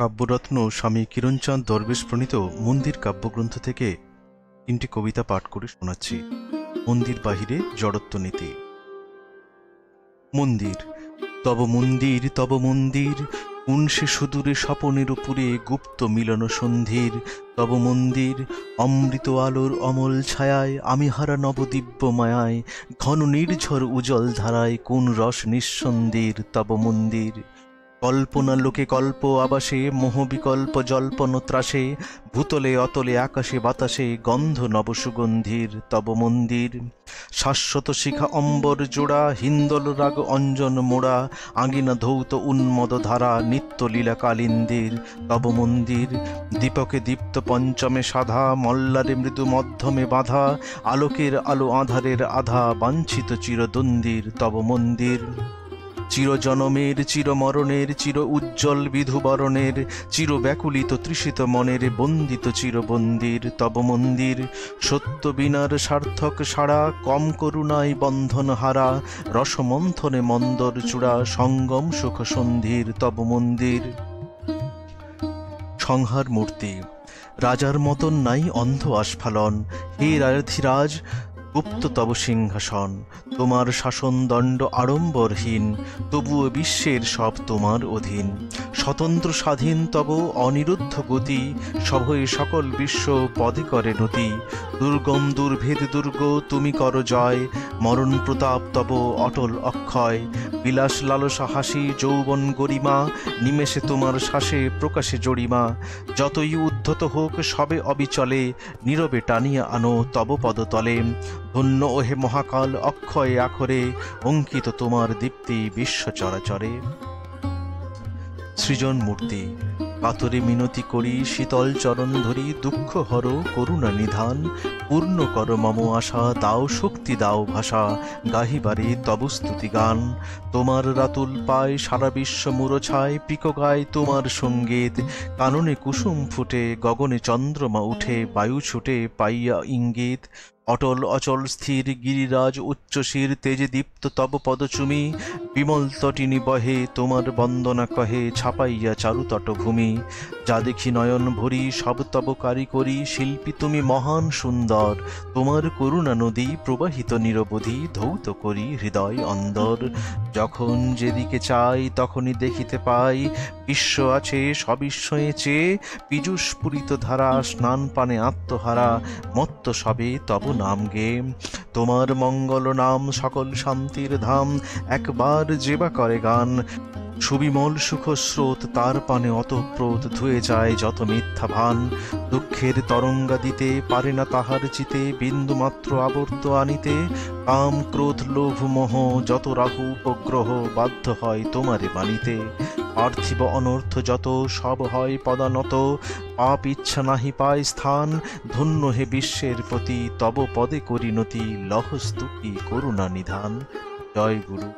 কাব্যরত্ন স্বামী কিরণচাঁদ দরবেশ প্রণীত মন্দির কাব্যগ্রন্থ থেকে 3টি কবিতা পাঠ করে শোনাচ্ছি। মন্দির বাহিরে জড়ত্বনীতি। মন্দির তব মন্দির কোন সে সুদূরে স্বপনের উপরে গুপ্ত মিলন সন্ধির। তব মন্দির অমৃত আলোর অমল ছায়ায় আমি হারা নবদিব্য মায়ায় ঘন নির্ঝর উজ্জ্বল ধারায় কোন রস নিঃসন্দির। তব মন্দির কল্পনা লোকে কল্প আবাসে মোহ বিকল্প জল্পন ত্রাসে ভূতলে অতলে আকাশে বাতাসে গন্ধ নবসুগন্ধির। তব মন্দির শাশ্বত শিখা অম্বর জোড়া হিন্দল রাগ অঞ্জন মোড়া আঙিনা ধৌত উন্মদ ধারা নিত্য লীলা কালিন্দির। তব মন্দির দীপকে দীপ্ত পঞ্চমে সাধা মল্লারে মৃদু মধ্যমে বাঁধা আলোকের আলো আধারের আধা বাঞ্ছিত চিরদ্বন্দ্বীর। তব মন্দির চিরজনমের চিরমরণের চির উজ্জ্বল বিধুবরণের চির ব্যাকুলিত তৃষিত মনের বন্দিত চিরবন্দির। তব মন্দির সত্য বিনার সার্থক সাড়া কম করুণায় বন্ধন হারা রসমন্থনে মন্দর চূড়া সঙ্গম সুখ সন্ধির। তব মন্দির সংহার মূর্তি রাজার মতন নাই অন্ধ আস্ফালন হে রাধিরাজ গুপ্ত তব সিংহাসন তোমার শাসন দণ্ড আড়ম্বরহীন তবুও বিশ্বের সব তোমার অধীন স্বতন্ত্র স্বাধীন তব অনিরুদ্ধ গতি সভয়ে সকল বিশ্ব পদে করে নতি দুর্গম দুর্ভেদ দুর্গ তুমি কর জয় মরণ প্রতাপ তব অটল অক্ষয় বিলাস লালসা হাসি যৌবন গরিমা নিমেষে তোমার শ্বাসে প্রকাশে জড়িমা যতই উদ্ধত হোক সবে অবিচলে নীরবে টানিয়া আনো তব পদতলে ধন্য ওহে মহাকাল অক্ষয় আখরে অঙ্কিত তোমার দীপ্তি বিশ্ব চরাচরে। সৃজন মূর্তি কাতরে মিনতি করি শীতল চরণ ধরি দুঃখ হর করুণা নিধান পূর্ণ কর মম আশা দাও শক্তি দাও ভাষা গাহিবারে তব স্তুতি গান তোমার রাতুল পায় সারা বিশ্ব মুরছায় পিক গায় তোমার সঙ্গীত কাননে কুসুম ফুটে গগনে চন্দ্রমা উঠে বায়ু ছুটে পাইয়া ইঙ্গিত অটল অচল স্থির গিরিরাজ উচ্চশির তেজে দীপ্ত তব পদচুমি বিমল তটিনী বহে তোমার বন্দনা কহে ছাপাইয়া চারু তটভূমি যা দেখি নয়ন ভরি সব তব কারিকরি শিল্পী তুমি মহান সুন্দর তোমার করুণা নদী প্রবাহিত নিরবধি ধৌত করি হৃদয় অন্দর যখন যেদিকে চাই তখনই দেখিতে পাই বিশ্ব আছে সবিস্ময়ে চেয়ে পীযুষপুরিত ধারা স্নান পানে আত্মহারা মত্ত সবে তব নাম গে তোমার মঙ্গল নাম সকল শান্তির ধাম একবার যেবা করে গান সুবিমল সুখ স্রোত তার পানে অতপ্রোত ধুয়ে যায় যত মিথ্যা ভান দুঃখের তরঙ্গা দিতে পারে না তাহার চিতে বিন্দু মাত্র আবর্ত আনিতে কাম ক্রোধ লোভ মোহ যত রাহু উপগ্রহ বাধ্য হয় তোমারে মানিতে পার্থিব অনর্থ যত সব হয় পদানত পাপ ইচ্ছা নাহি পায় স্থান ধন্য হে বিশ্বের প্রতি তব পদে করিনতি লহ স্তুতি করুণা নিধান। জয় গুরু।